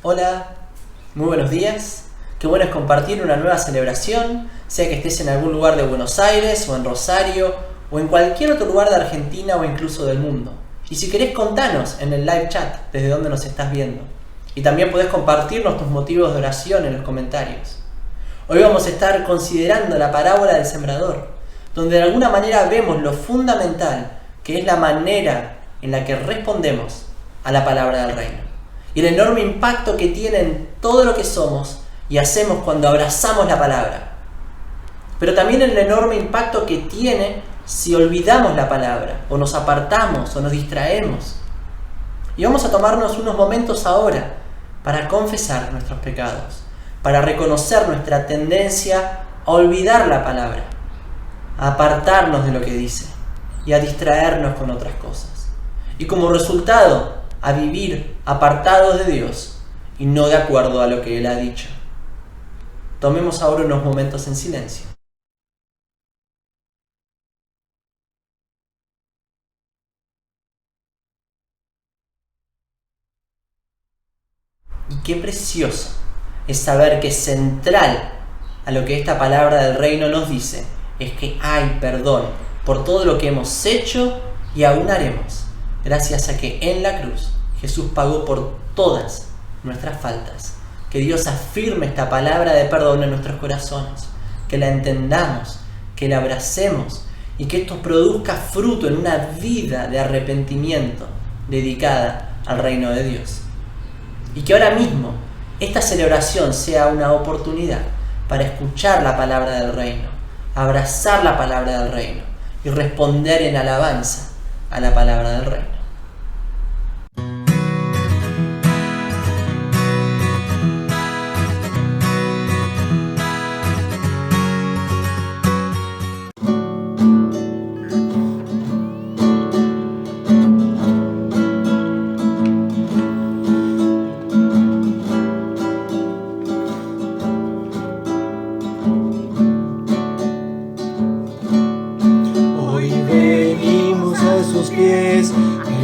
Hola, muy buenos días. Qué bueno es compartir una nueva celebración, sea que estés en algún lugar de Buenos Aires o en Rosario o en cualquier otro lugar de Argentina o incluso del mundo. Y si querés contanos en el live chat desde dónde nos estás viendo. Y también podés compartirnos tus motivos de oración en los comentarios. Hoy vamos a estar considerando la parábola del sembrador, donde de alguna manera vemos lo fundamental que es la manera en la que respondemos a la palabra del reino. Y el enorme impacto que tiene en todo lo que somos y hacemos cuando abrazamos la palabra. Pero también el enorme impacto que tiene si olvidamos la palabra, o nos apartamos, o nos distraemos. Y vamos a tomarnos unos momentos ahora para confesar nuestros pecados, para reconocer nuestra tendencia a olvidar la palabra, a apartarnos de lo que dice y a distraernos con otras cosas. Y como resultado, a vivir apartados de Dios y no de acuerdo a lo que Él ha dicho. Tomemos ahora unos momentos en silencio. Y qué precioso es saber que central a lo que esta palabra del reino nos dice es que hay perdón por todo lo que hemos hecho y aún haremos, gracias a que en la cruz Jesús pagó por todas nuestras faltas. Que Dios afirme esta palabra de perdón en nuestros corazones, que la entendamos, que la abracemos y que esto produzca fruto en una vida de arrepentimiento dedicada al reino de Dios. Y que ahora mismo esta celebración sea una oportunidad para escuchar la palabra del reino, abrazar la palabra del reino y responder en alabanza a la palabra del reino.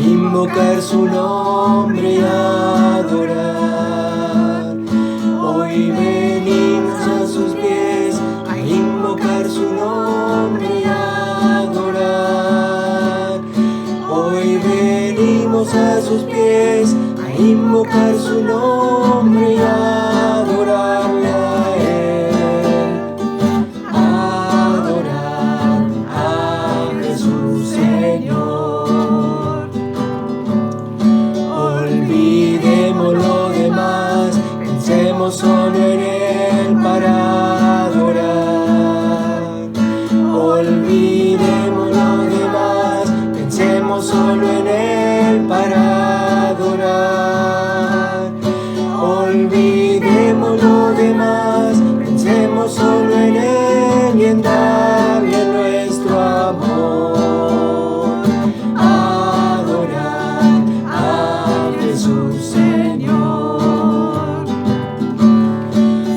Invocar su nombre y adorar. Hoy venimos a sus pies a invocar su nombre y adorar. Hoy venimos a sus pies a invocar su nombre y adorarle a Él. Adorar a Jesús Señor. Lo demás, pensemos solo en Él para adorar. Olvidemos lo demás, pensemos solo en Él para adorar. Olvidemos lo demás, pensemos solo en Él y en darle nuestro amor. Adorar a Jesús Señor.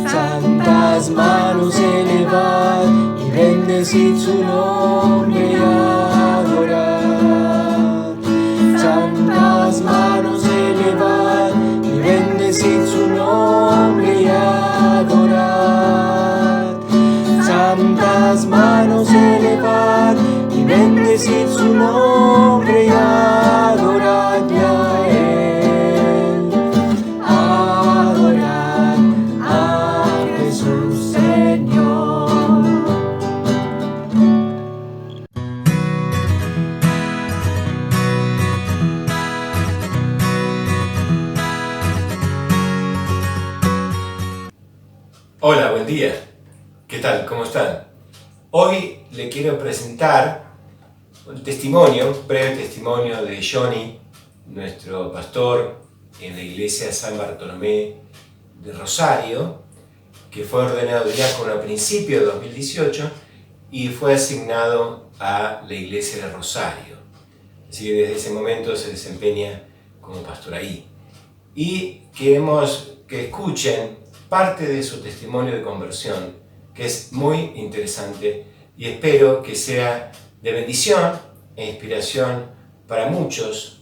Santas manos elevad y bendecid su nombre y adorar. Santas manos elevad y bendecid su nombre y adorar. Santas manos elevad y bendecid su nombre y adoradle a Él. Adorar a Jesús Señor. Hola, buen día. ¿Qué tal? ¿Cómo están? Hoy le quiero presentar un breve testimonio de Johnny, nuestro pastor en la iglesia San Bartolomé de Rosario, que fue ordenado diácono a principios de 2018 y fue asignado a la iglesia de Rosario. Así que desde ese momento se desempeña como pastor ahí. Y queremos que escuchen parte de su testimonio de conversión, que es muy interesante y espero que sea de bendición e inspiración para muchos,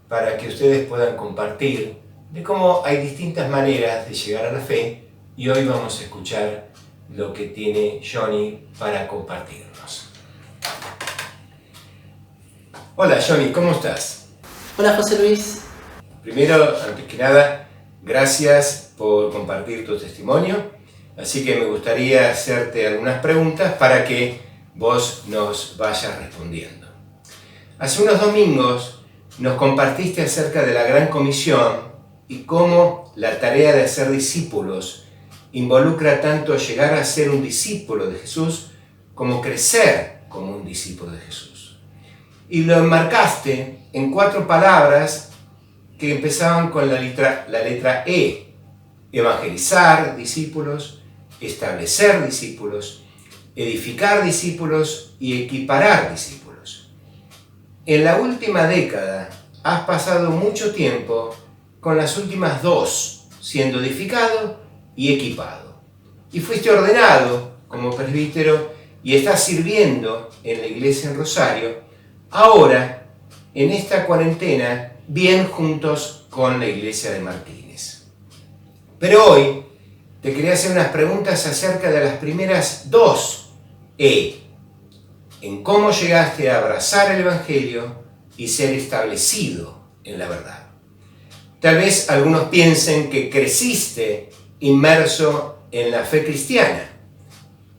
para que ustedes puedan compartir de cómo hay distintas maneras de llegar a la fe, y hoy vamos a escuchar lo que tiene Johnny para compartirnos. Hola Johnny, ¿cómo estás? Hola José Luis. Primero, antes que nada, gracias por compartir tu testimonio, así que me gustaría hacerte algunas preguntas para que vos nos vayas respondiendo. Hace unos domingos nos compartiste acerca de la Gran Comisión y cómo la tarea de hacer discípulos involucra tanto llegar a ser un discípulo de Jesús como crecer como un discípulo de Jesús. Y lo enmarcaste en 4 palabras que empezaban con la letra E: evangelizar discípulos, establecer discípulos, edificar discípulos y equiparar discípulos. En la última década has pasado mucho tiempo con las últimas 2, siendo edificado y equipado. Y fuiste ordenado como presbítero y estás sirviendo en la iglesia en Rosario, ahora en esta cuarentena, bien juntos con la iglesia de Martínez. Pero hoy te quería hacer unas preguntas acerca de las primeras 2 E, en cómo llegaste a abrazar el Evangelio y ser establecido en la verdad. Tal vez algunos piensen que creciste inmerso en la fe cristiana.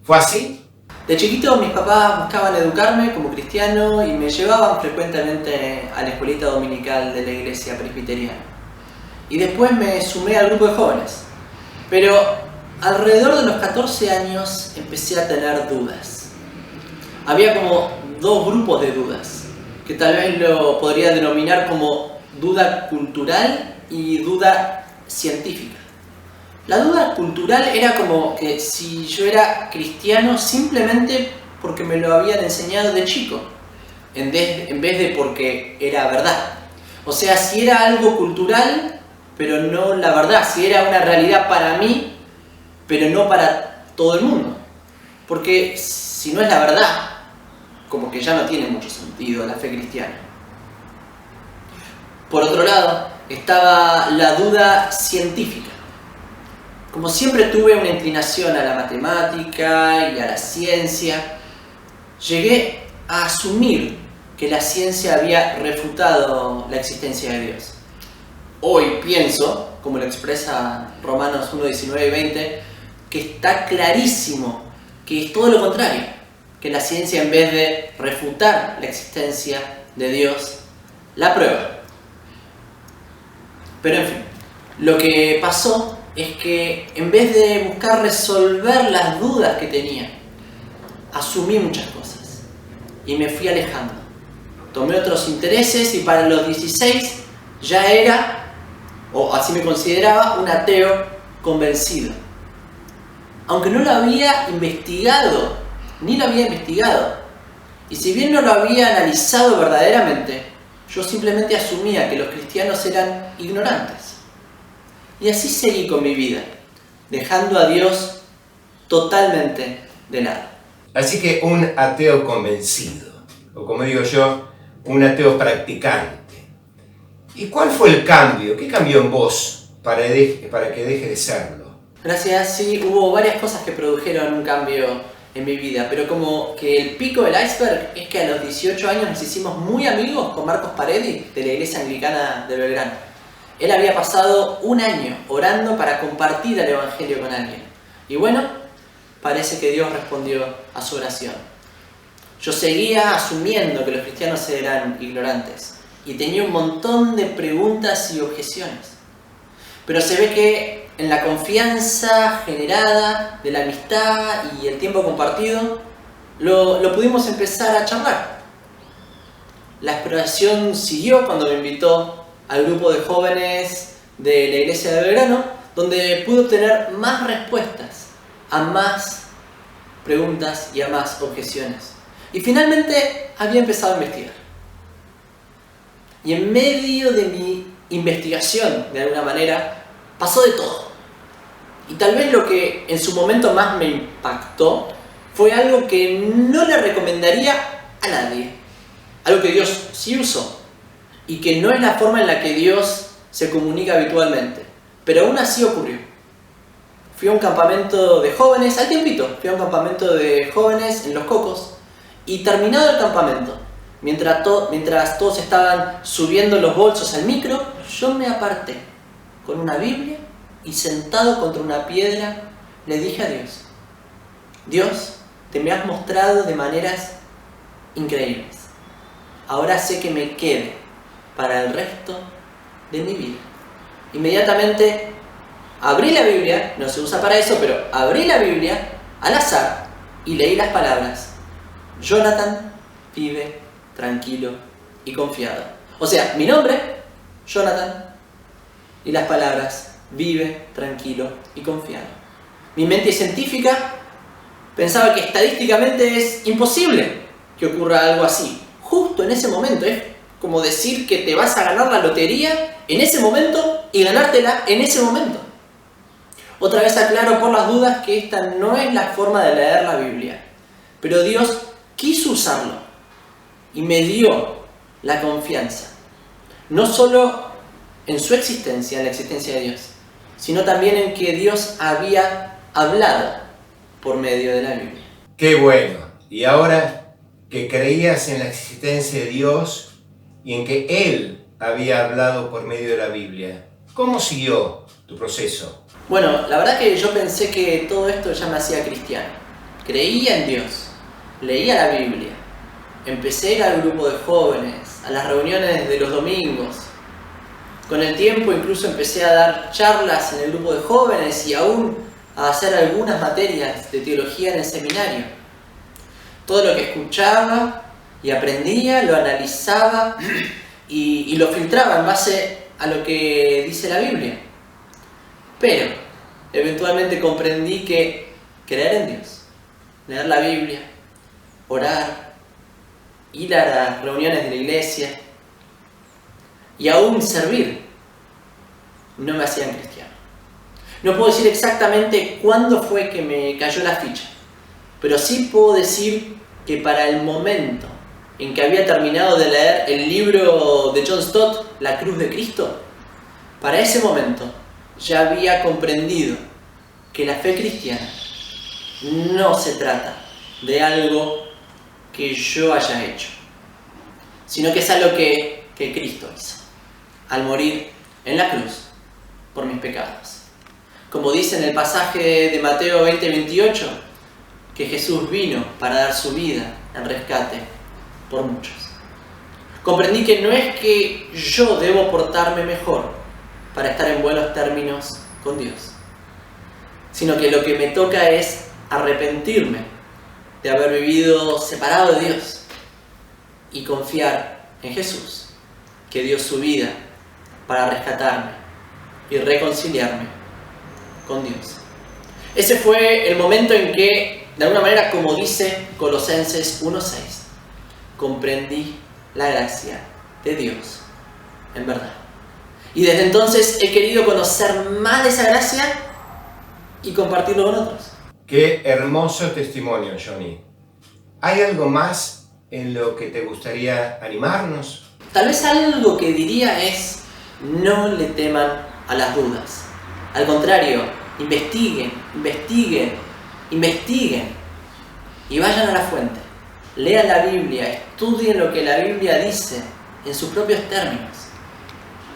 ¿Fue así? De chiquito mis papás buscaban educarme como cristiano y me llevaban frecuentemente a la escuelita dominical de la iglesia presbiteriana. Y después me sumé al grupo de jóvenes. Pero alrededor de los 14 años empecé a tener dudas. Había como 2 grupos de dudas, que tal vez lo podría denominar como duda cultural y duda científica. La duda cultural era como que si yo era cristiano simplemente porque me lo habían enseñado de chico, en vez de porque era verdad. O sea, si era algo cultural, pero no la verdad, si era una realidad para mí, pero no para todo el mundo. Porque si no es la verdad, como que ya no tiene mucho sentido la fe cristiana. Por otro lado, estaba la duda científica. Como siempre tuve una inclinación a la matemática y a la ciencia, llegué a asumir que la ciencia había refutado la existencia de Dios. Hoy pienso, como lo expresa Romanos 1, 19 y 20, que está clarísimo que es todo lo contrario, que la ciencia, en vez de refutar la existencia de Dios, la prueba. Pero en fin, lo que pasó es que en vez de buscar resolver las dudas que tenía, asumí muchas cosas y me fui alejando. Tomé otros intereses y para los 16 ya era, o así me consideraba, un ateo convencido. Aunque no lo había investigado, ni lo había investigado. Y si bien no lo había analizado verdaderamente, yo simplemente asumía que los cristianos eran ignorantes. Y así seguí con mi vida, dejando a Dios totalmente de lado. Así que un ateo convencido, o como digo yo, un ateo practicante. ¿Y cuál fue el cambio? ¿Qué cambió en vos para que deje de serlo? Gracias, sí, hubo varias cosas que produjeron un cambio en mi vida, pero como que el pico del iceberg es que a los 18 años nos hicimos muy amigos con Marcos Paredi, de la Iglesia Anglicana de Belgrano. Él había pasado un año orando para compartir el Evangelio con alguien. Y bueno, parece que Dios respondió a su oración. Yo seguía asumiendo que los cristianos eran ignorantes y tenía un montón de preguntas y objeciones. Pero se ve que en la confianza generada de la amistad y el tiempo compartido, lo pudimos empezar a charlar. La exploración siguió cuando me invitó al grupo de jóvenes de la iglesia de Belgrano, donde pude obtener más respuestas a más preguntas y a más objeciones. Y finalmente había empezado a investigar. Y en medio de mi investigación, de alguna manera, pasó de todo. Y tal vez lo que en su momento más me impactó fue algo que no le recomendaría a nadie. Algo que Dios sí usó. Y que no es la forma en la que Dios se comunica habitualmente, pero aún así ocurrió. Fui a un campamento de jóvenes, al tiempito, fui a un campamento de jóvenes en Los Cocos, y terminado el campamento, mientras todos estaban subiendo los bolsos al micro, yo me aparté con una Biblia y sentado contra una piedra le dije a Dios: Dios, te me has mostrado de maneras increíbles. Ahora sé que me quede para el resto de mi vida. Inmediatamente abrí la Biblia, no se usa para eso, pero abrí la Biblia al azar y leí las palabras: Jonathan vive tranquilo y confiado. O sea, mi nombre, Jonathan, y las palabras: vive tranquilo y confiado. Mi mente científica pensaba que estadísticamente es imposible que ocurra algo así. Justo en ese momento, es como decir que te vas a ganar la lotería en ese momento y ganártela en ese momento. Otra vez aclaro por las dudas que esta no es la forma de leer la Biblia, pero Dios quiso usarlo y me dio la confianza, no solo en su existencia, en la existencia de Dios, sino también en que Dios había hablado por medio de la Biblia. ¡Qué bueno! Y ahora que creías en la existencia de Dios y en que Él había hablado por medio de la Biblia, ¿cómo siguió tu proceso? Bueno, la verdad que yo pensé que todo esto ya me hacía cristiano. Creía en Dios, leía la Biblia, empecé a ir al grupo de jóvenes, a las reuniones de los domingos. Con el tiempo incluso empecé a dar charlas en el grupo de jóvenes y aún a hacer algunas materias de teología en el seminario. Todo lo que escuchaba y aprendía lo analizaba y lo filtraba en base a lo que dice la Biblia. Pero eventualmente comprendí que creer en Dios, leer la Biblia, orar, ir a las reuniones de la iglesia y aún servir no me hacían cristiano. No puedo decir exactamente cuándo fue que me cayó la ficha, pero sí puedo decir que para el momento en que había terminado de leer el libro de John Stott, La Cruz de Cristo, para ese momento ya había comprendido que la fe cristiana no se trata de algo que yo haya hecho, sino que es algo que Cristo hizo al morir en la cruz por mis pecados. Como dice en el pasaje de Mateo 20:28, que Jesús vino para dar su vida en rescate por muchos. Comprendí que no es que yo debo portarme mejor para estar en buenos términos con Dios, sino que lo que me toca es arrepentirme de haber vivido separado de Dios y confiar en Jesús, que dio su vida para rescatarme y reconciliarme con Dios. Ese fue el momento en que, de alguna manera, como dice Colosenses 1:6, comprendí la gracia de Dios en verdad. Y desde entonces he querido conocer más de esa gracia y compartirlo con otros. ¡Qué hermoso testimonio, Johnny! ¿Hay algo más en lo que te gustaría animarnos? Tal vez algo que diría es: no le teman a las dudas. Al contrario, investiguen y vayan a la fuente. Lean la Biblia, estudien lo que la Biblia dice en sus propios términos,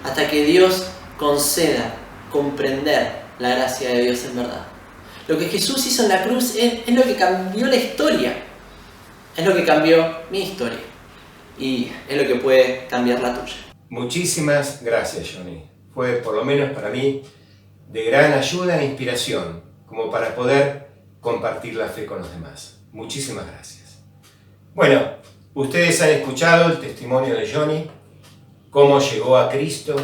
hasta que Dios conceda comprender la gracia de Dios en verdad. Lo que Jesús hizo en la cruz es lo que cambió la historia, es lo que cambió mi historia y es lo que puede cambiar la tuya. Muchísimas gracias, Johnny. Fue, por lo menos para mí, de gran ayuda e inspiración, como para poder compartir la fe con los demás. Muchísimas gracias. Bueno, ustedes han escuchado el testimonio de Johnny, cómo llegó a Cristo,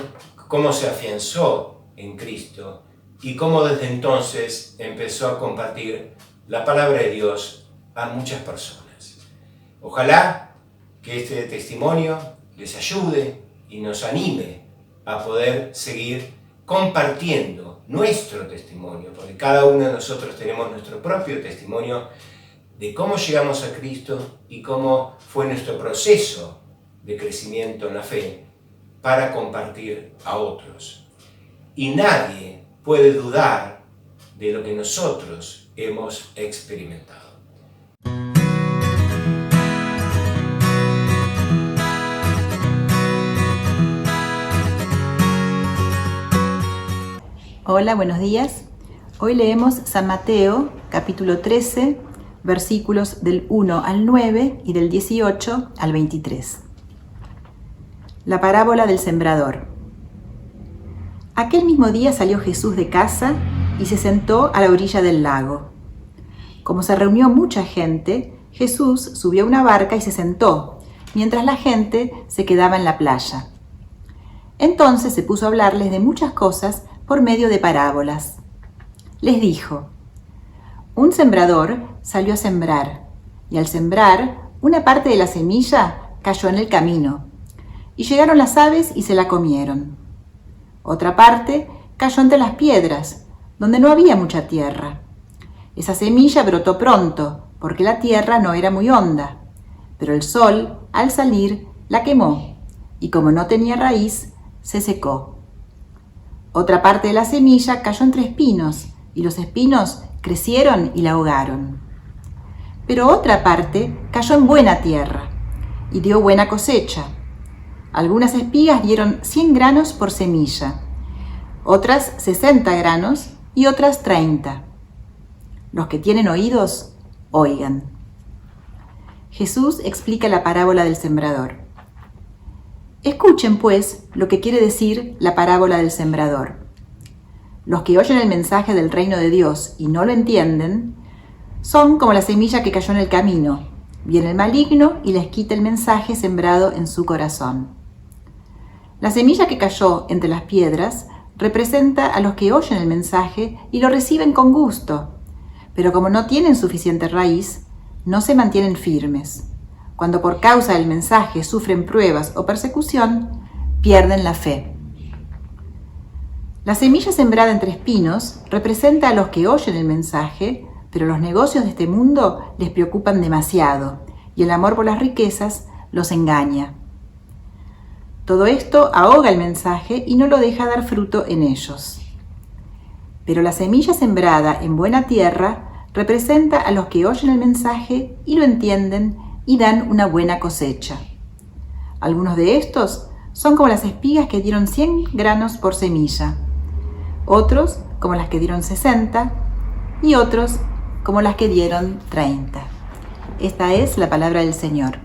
cómo se afianzó en Cristo y cómo desde entonces empezó a compartir la palabra de Dios a muchas personas. Ojalá que este testimonio les ayude y nos anime a poder seguir compartiendo nuestro testimonio, porque cada uno de nosotros tenemos nuestro propio testimonio de cómo llegamos a Cristo y cómo fue nuestro proceso de crecimiento en la fe para compartir a otros. Y nadie puede dudar de lo que nosotros hemos experimentado. Hola, buenos días. Hoy leemos San Mateo, capítulo 13, versículos del 1 al 9 y del 18 al 23. La parábola del sembrador. Aquel mismo día salió Jesús de casa y se sentó a la orilla del lago. Como se reunió mucha gente, Jesús subió a una barca y se sentó, mientras la gente se quedaba en la playa. Entonces se puso a hablarles de muchas cosas por medio de parábolas. Les dijo: un sembrador salió a sembrar, y al sembrar, una parte de la semilla cayó en el camino, y llegaron las aves y se la comieron. Otra parte cayó entre las piedras, donde no había mucha tierra. Esa semilla brotó pronto, porque la tierra no era muy honda, pero el sol, al salir, la quemó, y como no tenía raíz, se secó. Otra parte de la semilla cayó entre espinos, y los espinos crecieron y la ahogaron. Pero otra parte cayó en buena tierra, y dio buena cosecha. Algunas espigas dieron 100 granos por semilla, otras 60 granos y otras 30. Los que tienen oídos, oigan. Jesús explica la parábola del sembrador. Escuchen, pues, lo que quiere decir la parábola del sembrador. Los que oyen el mensaje del reino de Dios y no lo entienden, son como la semilla que cayó en el camino. Viene el maligno y les quita el mensaje sembrado en su corazón. La semilla que cayó entre las piedras representa a los que oyen el mensaje y lo reciben con gusto, pero como no tienen suficiente raíz, no se mantienen firmes. Cuando por causa del mensaje sufren pruebas o persecución, pierden la fe. La semilla sembrada entre espinos representa a los que oyen el mensaje, pero los negocios de este mundo les preocupan demasiado y el amor por las riquezas los engaña. Todo esto ahoga el mensaje y no lo deja dar fruto en ellos. Pero la semilla sembrada en buena tierra representa a los que oyen el mensaje y lo entienden y dan una buena cosecha. Algunos de estos son como las espigas que dieron 100 granos por semilla, otros como las que dieron 60 y otros como las que dieron 30. Esta es la palabra del Señor.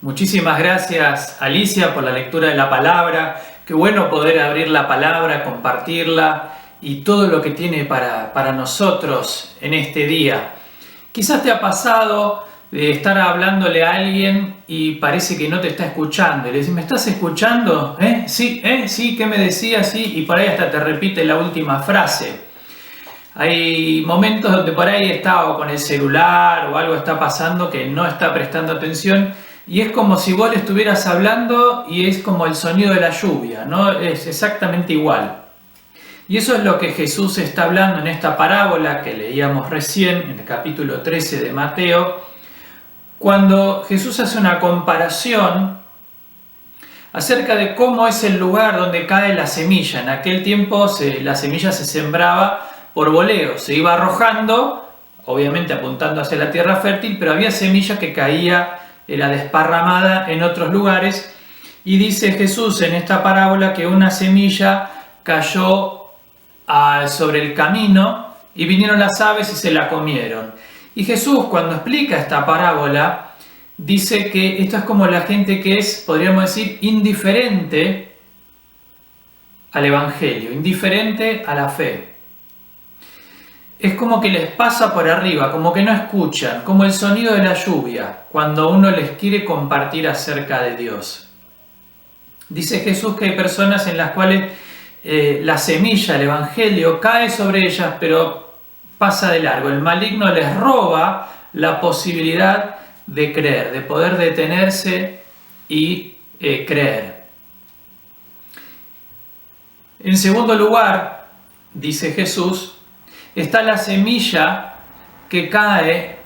Muchísimas gracias, Alicia, por la lectura de la palabra. Qué bueno poder abrir la palabra, compartirla y todo lo que tiene para nosotros en este día. Quizás te ha pasado de estar hablándole a alguien y parece que no te está escuchando. Y le dices: ¿me estás escuchando? Sí, ¿qué me decías? Sí, y por ahí hasta te repite la última frase. Hay momentos donde por ahí está o con el celular o algo está pasando que no está prestando atención y es como si vos le estuvieras hablando y es como el sonido de la lluvia, ¿no? Es exactamente igual. Y eso es lo que Jesús está hablando en esta parábola que leíamos recién en el capítulo 13 de Mateo, cuando Jesús hace una comparación acerca de cómo es el lugar donde cae la semilla. En aquel tiempo la semilla se sembraba por voleo, se iba arrojando, obviamente apuntando hacia la tierra fértil, pero había semilla que caía, era desparramada en otros lugares. Y dice Jesús en esta parábola que una semilla cayó sobre el camino y vinieron las aves y se la comieron. Y Jesús, cuando explica esta parábola, dice que esto es como la gente que es, podríamos decir, indiferente al Evangelio, indiferente a la fe. Es como que les pasa por arriba, como que no escuchan, como el sonido de la lluvia, cuando uno les quiere compartir acerca de Dios. Dice Jesús que hay personas en las cuales la semilla, el Evangelio, cae sobre ellas, pero pasa de largo. El maligno les roba la posibilidad de creer, de poder detenerse y creer. En segundo lugar, dice Jesús, está la semilla que cae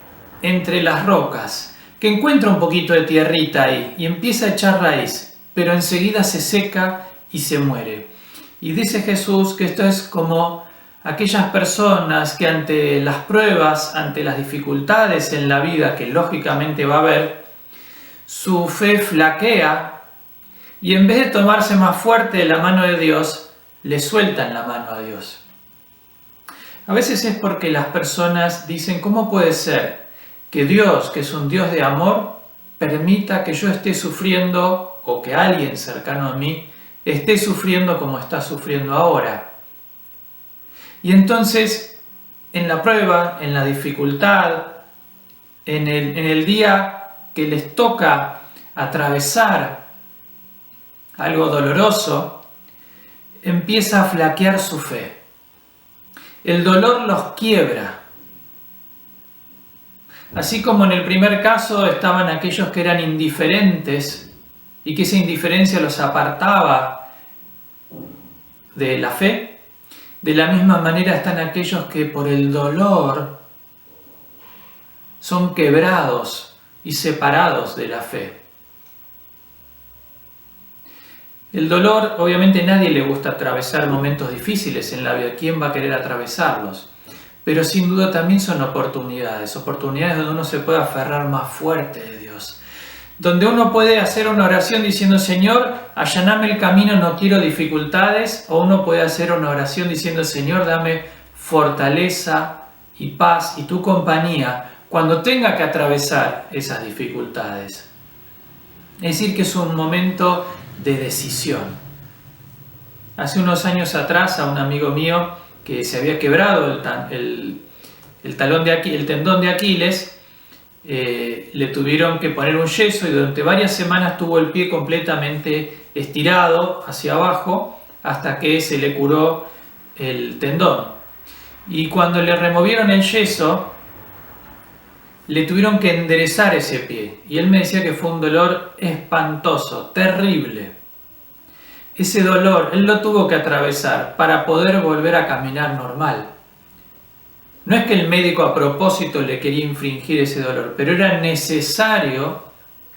entre las rocas, que encuentra un poquito de tierrita ahí y empieza a echar raíz. pero enseguida se seca y se muere. Y dice Jesús que esto es como aquellas personas que ante las pruebas, ante las dificultades en la vida que lógicamente va a haber, su fe flaquea y en vez de tomarse más fuerte de la mano de Dios, le sueltan la mano a Dios. A veces es porque las personas dicen, ¿cómo puede ser que Dios, que es un Dios de amor, permita que yo esté sufriendo o que alguien cercano a mí esté sufriendo como está sufriendo ahora? Y entonces, en la prueba, en la dificultad, en el día que les toca atravesar algo doloroso, empieza a flaquear su fe. El dolor los quiebra. Así como en el primer caso estaban aquellos que eran indiferentes y que esa indiferencia los apartaba de la fe, de la misma manera están aquellos que por el dolor son quebrados y separados de la fe. El dolor, obviamente a nadie le gusta atravesar momentos difíciles en la vida. ¿Quién va a querer atravesarlos? Pero sin duda también son oportunidades donde uno se puede aferrar más fuerte de Dios. Donde uno puede hacer una oración diciendo, Señor, allaname el camino, no quiero dificultades. O uno puede hacer una oración diciendo, Señor, dame fortaleza y paz y tu compañía cuando tenga que atravesar esas dificultades. Es decir, que es un momento de decisión. Hace unos años atrás a un amigo mío que se había quebrado el tendón de Aquiles, le tuvieron que poner un yeso y durante varias semanas tuvo el pie completamente estirado hacia abajo hasta que se le curó el tendón. Y cuando le removieron el yeso, le tuvieron que enderezar ese pie. Y él me decía que fue un dolor espantoso, terrible. Ese dolor, él lo tuvo que atravesar para poder volver a caminar normal. No es que el médico a propósito le quería infringir ese dolor, pero era necesario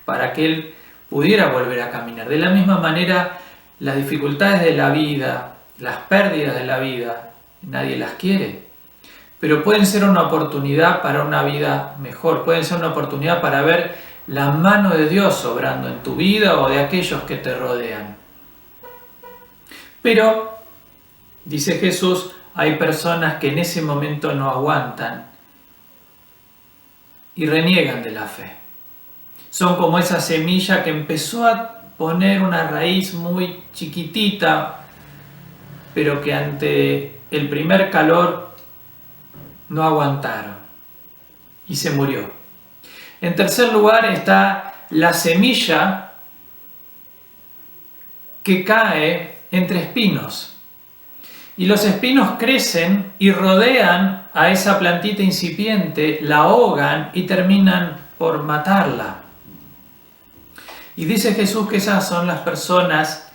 para que él pudiera volver a caminar. De la misma manera, las dificultades de la vida, las pérdidas de la vida, nadie las quiere. Pero pueden ser una oportunidad para una vida mejor, pueden ser una oportunidad para ver la mano de Dios obrando en tu vida o de aquellos que te rodean. Pero, dice Jesús, hay personas que en ese momento no aguantan y reniegan de la fe. Son como esa semilla que empezó a poner una raíz muy chiquitita, pero que ante el primer calor no aguantaron y se murió. En tercer lugar está la semilla que cae entre espinos. Y los espinos crecen y rodean a esa plantita incipiente, la ahogan y terminan por matarla. Y dice Jesús que esas son las personas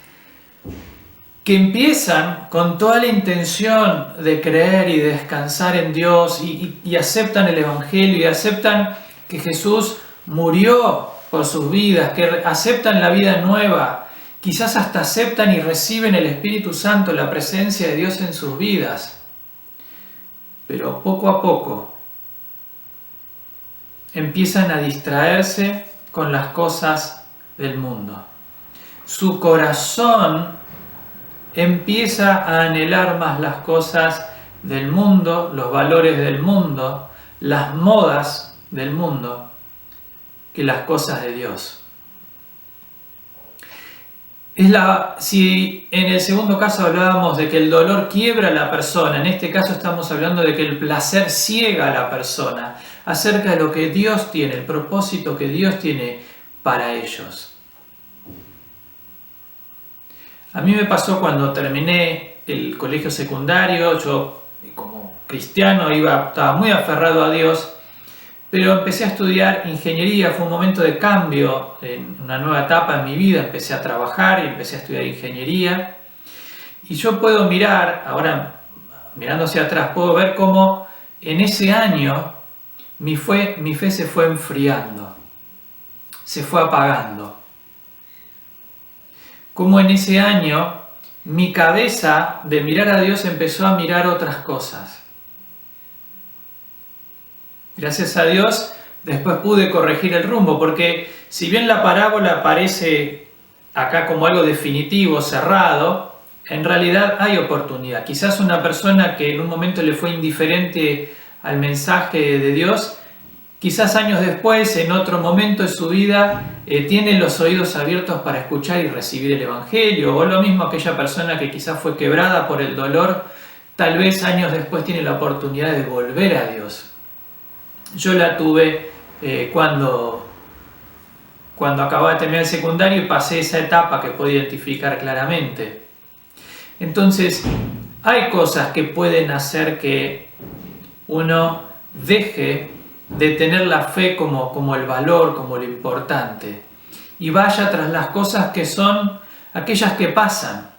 que empiezan con toda la intención de creer y de descansar en Dios y aceptan el Evangelio y aceptan que Jesús murió por sus vidas, que aceptan la vida nueva, quizás hasta aceptan y reciben el Espíritu Santo, la presencia de Dios en sus vidas. Pero poco a poco empiezan a distraerse con las cosas del mundo. Su corazón empieza a anhelar más las cosas del mundo, los valores del mundo, las modas del mundo, que las cosas de Dios. Si en el segundo caso hablábamos de que el dolor quiebra a la persona, en este caso estamos hablando de que el placer ciega a la persona acerca de lo que Dios tiene, el propósito que Dios tiene para ellos. A mí me pasó cuando terminé el colegio secundario, yo como cristiano estaba muy aferrado a Dios, pero empecé a estudiar ingeniería, fue un momento de cambio, en una nueva etapa en mi vida, empecé a trabajar y empecé a estudiar ingeniería. Y yo puedo mirar, ahora mirando hacia atrás, puedo ver cómo en ese año mi fe se fue enfriando, se fue apagando. cómo en ese año mi cabeza de mirar a Dios empezó a mirar otras cosas. Gracias a Dios, después pude corregir el rumbo, porque si bien la parábola parece acá como algo definitivo, cerrado, en realidad hay oportunidad. Quizás una persona que en un momento le fue indiferente al mensaje de Dios, quizás años después, en otro momento de su vida, tiene los oídos abiertos para escuchar y recibir el Evangelio, o lo mismo aquella persona que quizás fue quebrada por el dolor, tal vez años después tiene la oportunidad de volver a Dios. Yo la tuve cuando acababa de terminar el secundario y pasé esa etapa que puedo identificar claramente. Entonces, hay cosas que pueden hacer que uno deje de tener la fe como el valor, como lo importante, y vaya tras las cosas que son aquellas que pasan.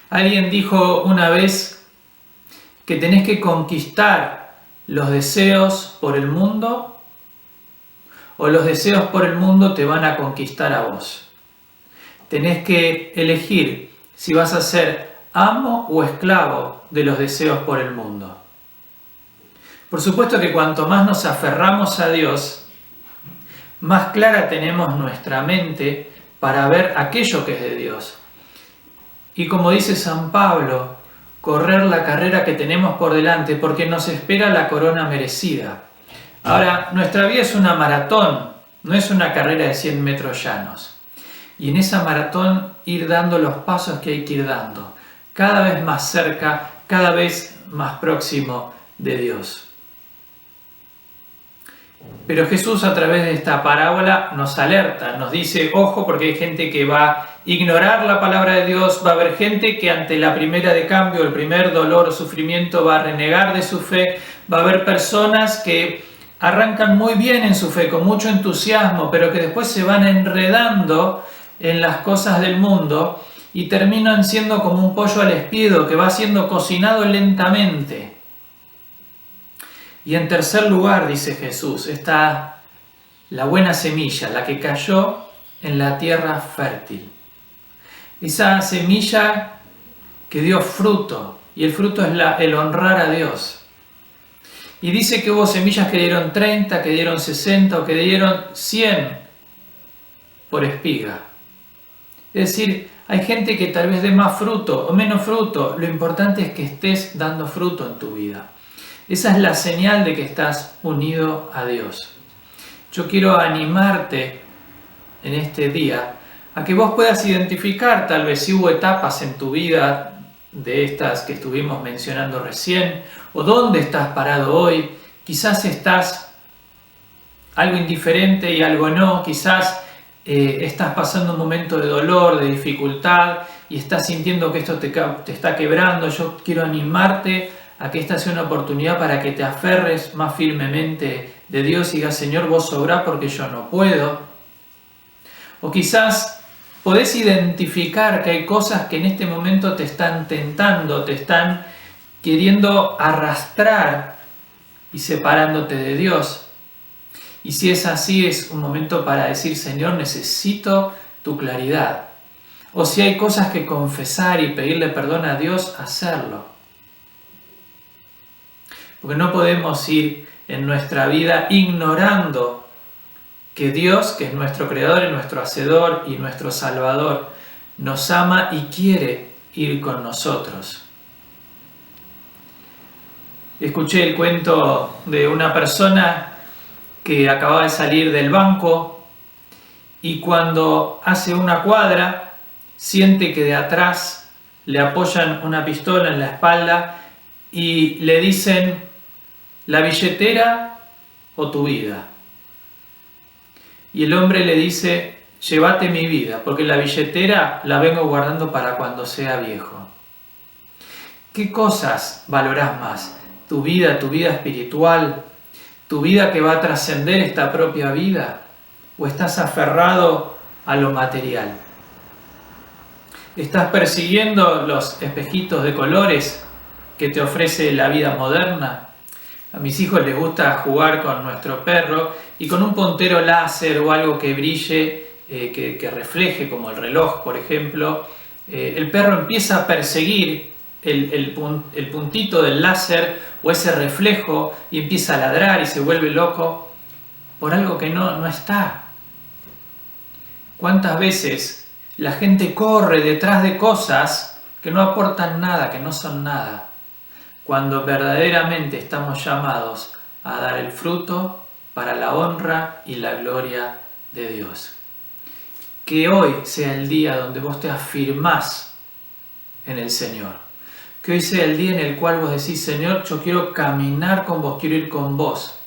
Alguien dijo una vez que tenés que conquistar los deseos por el mundo, o los deseos por el mundo te van a conquistar a vos. Tenés que elegir si vas a ser amo o esclavo de los deseos por el mundo. Por supuesto que cuanto más nos aferramos a Dios, más clara tenemos nuestra mente para ver aquello que es de Dios. Y como dice San Pablo, correr la carrera que tenemos por delante, porque nos espera la corona merecida. Ahora, nuestra vida es una maratón, no es una carrera de 100 metros llanos. Y en esa maratón ir dando los pasos que hay que ir dando, cada vez más cerca, cada vez más próximo de Dios. Pero Jesús a través de esta parábola nos alerta, nos dice, ojo, porque hay gente que va a ignorar la palabra de Dios, va a haber gente que ante la primera de cambio, el primer dolor o sufrimiento va a renegar de su fe, va a haber personas que arrancan muy bien en su fe, con mucho entusiasmo, pero que después se van enredando en las cosas del mundo y terminan siendo como un pollo al espiedo que va siendo cocinado lentamente. Y en tercer lugar, dice Jesús, está la buena semilla, la que cayó en la tierra fértil. Esa semilla que dio fruto, y el fruto es el honrar a Dios. Y dice que hubo semillas que dieron 30, que dieron 60 o que dieron 100 por espiga. Es decir, hay gente que tal vez dé más fruto o menos fruto, lo importante es que estés dando fruto en tu vida. Esa es la señal de que estás unido a Dios. Yo quiero animarte en este día a que vos puedas identificar tal vez si hubo etapas en tu vida de estas que estuvimos mencionando recién, o dónde estás parado hoy. Quizás estás algo indiferente y algo no, quizás estás pasando un momento de dolor, de dificultad y estás sintiendo que esto te está quebrando. Yo quiero animarte a que esta sea una oportunidad para que te aferres más firmemente de Dios y digas, Señor, vos sobrás porque yo no puedo. O quizás podés identificar que hay cosas que en este momento te están tentando, te están queriendo arrastrar y separándote de Dios. Y si es así, es un momento para decir, Señor, necesito tu claridad. O si hay cosas que confesar y pedirle perdón a Dios, hacerlo. Porque no podemos ir en nuestra vida ignorando que Dios, que es nuestro Creador y nuestro Hacedor y nuestro Salvador, nos ama y quiere ir con nosotros. Escuché el cuento de una persona que acababa de salir del banco y cuando hace una cuadra siente que de atrás le apoyan una pistola en la espalda y le dicen, ¿la billetera o tu vida? Y el hombre le dice, llévate mi vida, porque la billetera la vengo guardando para cuando sea viejo. ¿Qué cosas valorás más? ¿Tu vida espiritual? ¿Tu vida que va a trascender esta propia vida? ¿O estás aferrado a lo material? ¿Estás persiguiendo los espejitos de colores que te ofrece la vida moderna? A mis hijos les gusta jugar con nuestro perro y con un puntero láser o algo que brille que refleje, como el reloj, por ejemplo, el perro empieza a perseguir el puntito del láser o ese reflejo y empieza a ladrar y se vuelve loco por algo que no está. ¿Cuántas veces la gente corre detrás de cosas que no aportan nada, que no son nada, cuando verdaderamente estamos llamados a dar el fruto para la honra y la gloria de Dios? Que hoy sea el día donde vos te afirmás en el Señor. Que hoy sea el día en el cual vos decís: Señor, yo quiero caminar con vos, quiero ir con vos.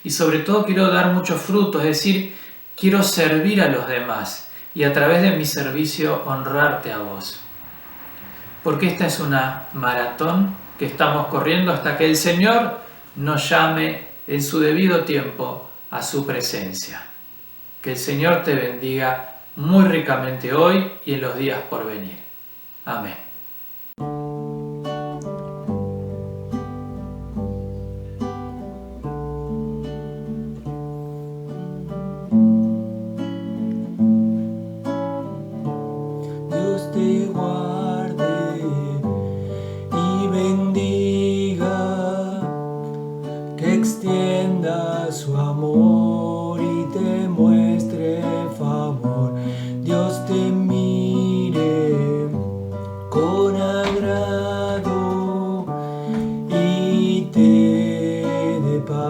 Y sobre todo quiero dar muchos frutos, es decir, quiero servir a los demás y a través de mi servicio honrarte a vos. Porque esta es una maratón que estamos corriendo hasta que el Señor nos llame en su debido tiempo a su presencia. Que el Señor te bendiga muy ricamente hoy y en los días por venir. Amén. Dios te guarde y bendiga, que extienda su amor y te muestre favor. Dios te mire con agrado y te dé paz.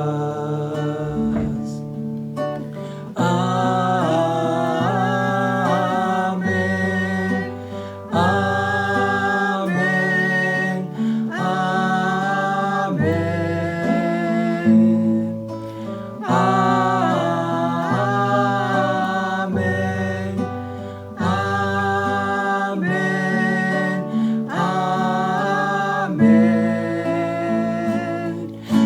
Amén, amén, amén, amén, amén, amén.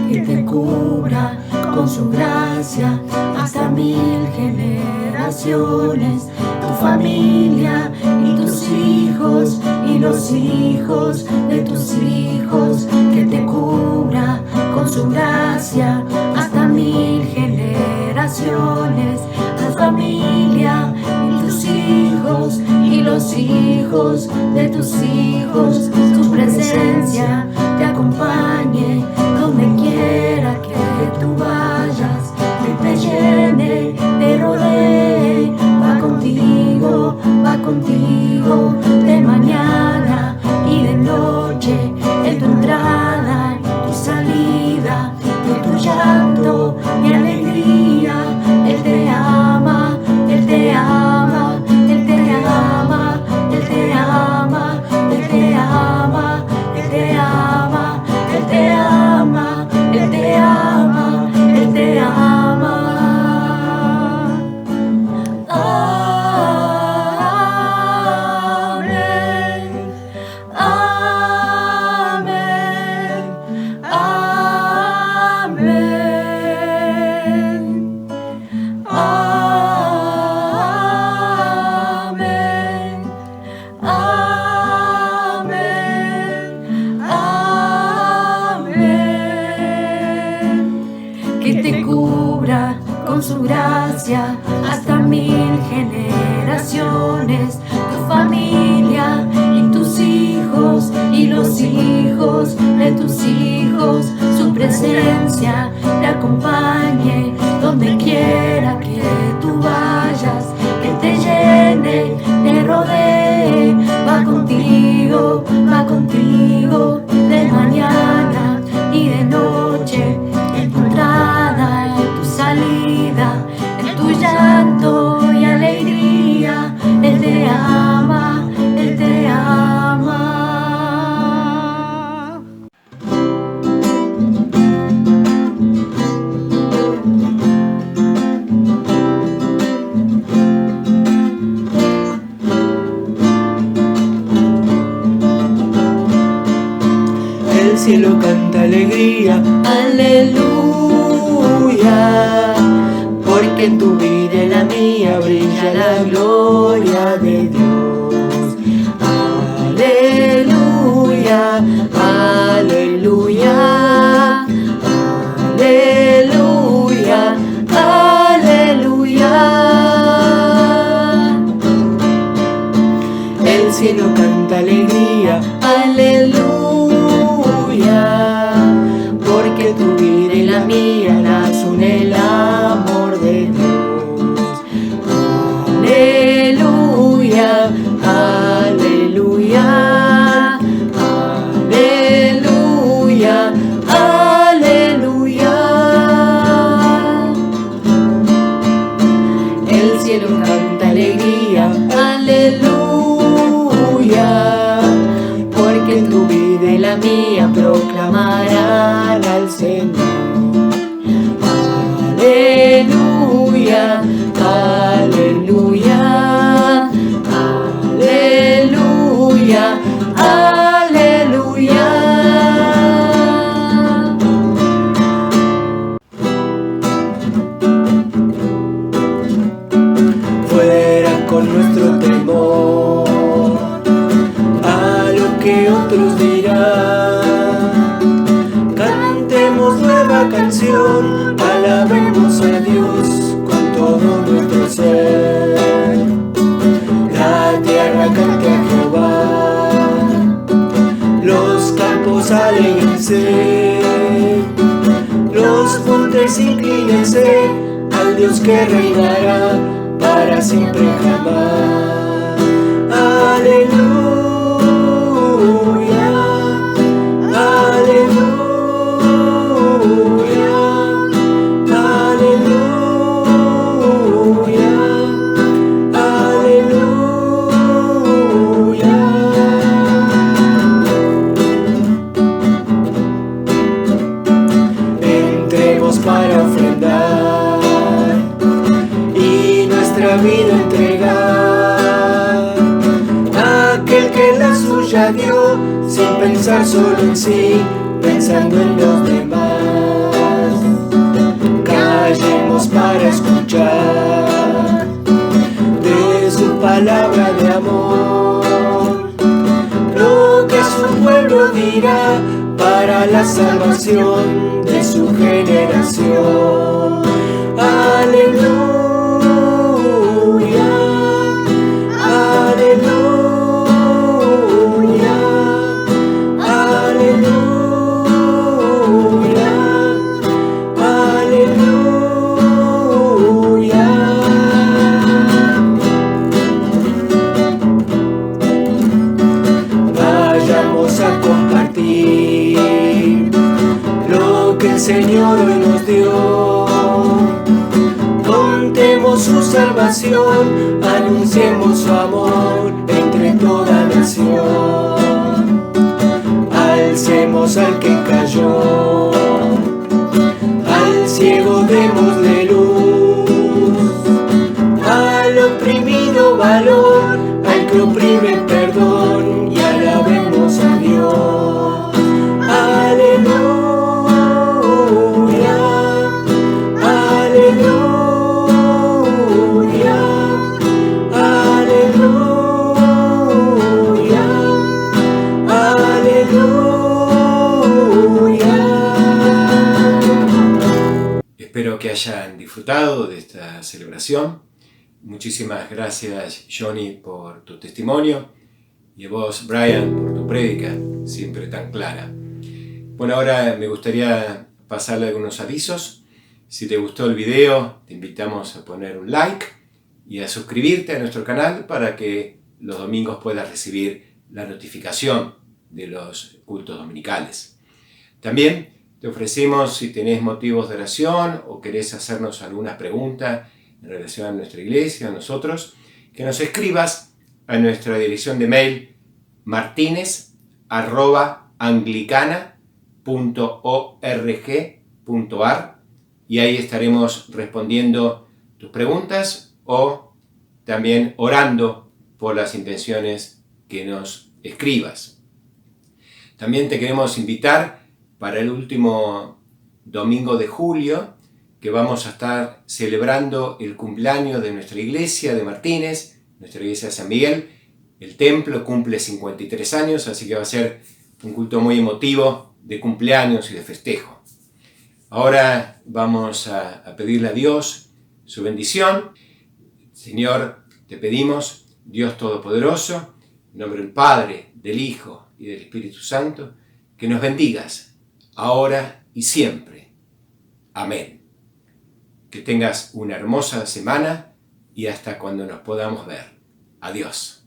Que te cubra con su gracia hasta 1000 generaciones, tu familia y tus hijos y los hijos de tus hijos. Que te cubra con su gracia hasta 1000 generaciones, tu familia y tus hijos y los hijos de tus hijos. Tu presencia te acompañe donde quiera que tú vayas, que te llene, te rodee, va contigo de mañana y de noche, en tu entrada y tu salida, de tu llanto y alegría. Él te ama, Él te ama, Él te ama, Él te ama, Él te ama, Él te ama, Él te ama, Él te ama, Él te ama. Que te cubra con su gracia hasta 1000 generaciones, tu familia y tus hijos y los hijos de tus hijos. Su presencia te acompañe donde quiera que tú vayas, que te llene, te rodee, va contigo de mañana y de noche, en tu entrada y en tu salida, en tu llanto y alegría. Él te ama, Él te ama. El cielo canta alegría, aleluya, porque en tu vida y en la mía brilla la gloria de Dios. Aleluya, aleluya, aleluya, aleluya. canta alegría, aleluya, porque tu vida y la mía las une el amor de Dios. Aleluya, aleluya, aleluya, aleluya. El cielo canta alegría, aleluya, porque tu vida y la mía proclamarán al Señor. Aleluya, aleluya, aleluya, aleluya. Fuera con nuestro temor a lo que otros dirán. Cantemos nueva canción, alabemos a Dios con todo nuestro ser. La tierra cante a Jehová, los campos alégrense, los montes inclínense al Dios que reinará para siempre jamás. Aleluya, aleluya, aleluya, aleluya. Entremos para ofrendar y nuestra vida entregar a aquel que la suya dio, sin pensar solo en sí, pensando en los demás. Callemos para escuchar de su palabra de amor, lo que su pueblo dirá para la salvación de su generación. Aleluya, aleluya, aleluya, aleluya. Vayamos a compartir lo que el Señor hoy nos dio. Contemos su salvación, anunciemos su amor entre toda nación. Alcemos al que cayó, al ciego démosle luz, al oprimido valor, al que oprime perdón, y alabemos a Dios. Aleluya, aleluya, aleluya, aleluya. Espero que hayan disfrutado de esta celebración. Muchísimas gracias, Johnny, por tu testimonio, y a vos, Brian, por tu prédica, siempre tan clara. Bueno, ahora me gustaría pasarle algunos avisos. Si te gustó el video, te invitamos a poner un like y a suscribirte a nuestro canal para que los domingos puedas recibir la notificación de los cultos dominicales. También te ofrecemos, si tenés motivos de oración o querés hacernos alguna pregunta en relación a nuestra iglesia, a nosotros, que nos escribas a nuestra dirección de mail martinez@anglicana.org.ar, y ahí estaremos respondiendo tus preguntas o también orando por las intenciones que nos escribas. También te queremos invitar para el último domingo de julio, que vamos a estar celebrando el cumpleaños de nuestra iglesia de Martínez, nuestra iglesia de San Miguel. El templo cumple 53 años, así que va a ser un culto muy emotivo de cumpleaños y de festejo. Ahora vamos a pedirle a Dios su bendición. Señor, te pedimos, Dios Todopoderoso, En nombre del Padre, del Hijo y del Espíritu Santo, que nos bendigas, ahora y siempre. Amén. Que tengas una hermosa semana y hasta cuando nos podamos ver. Adiós.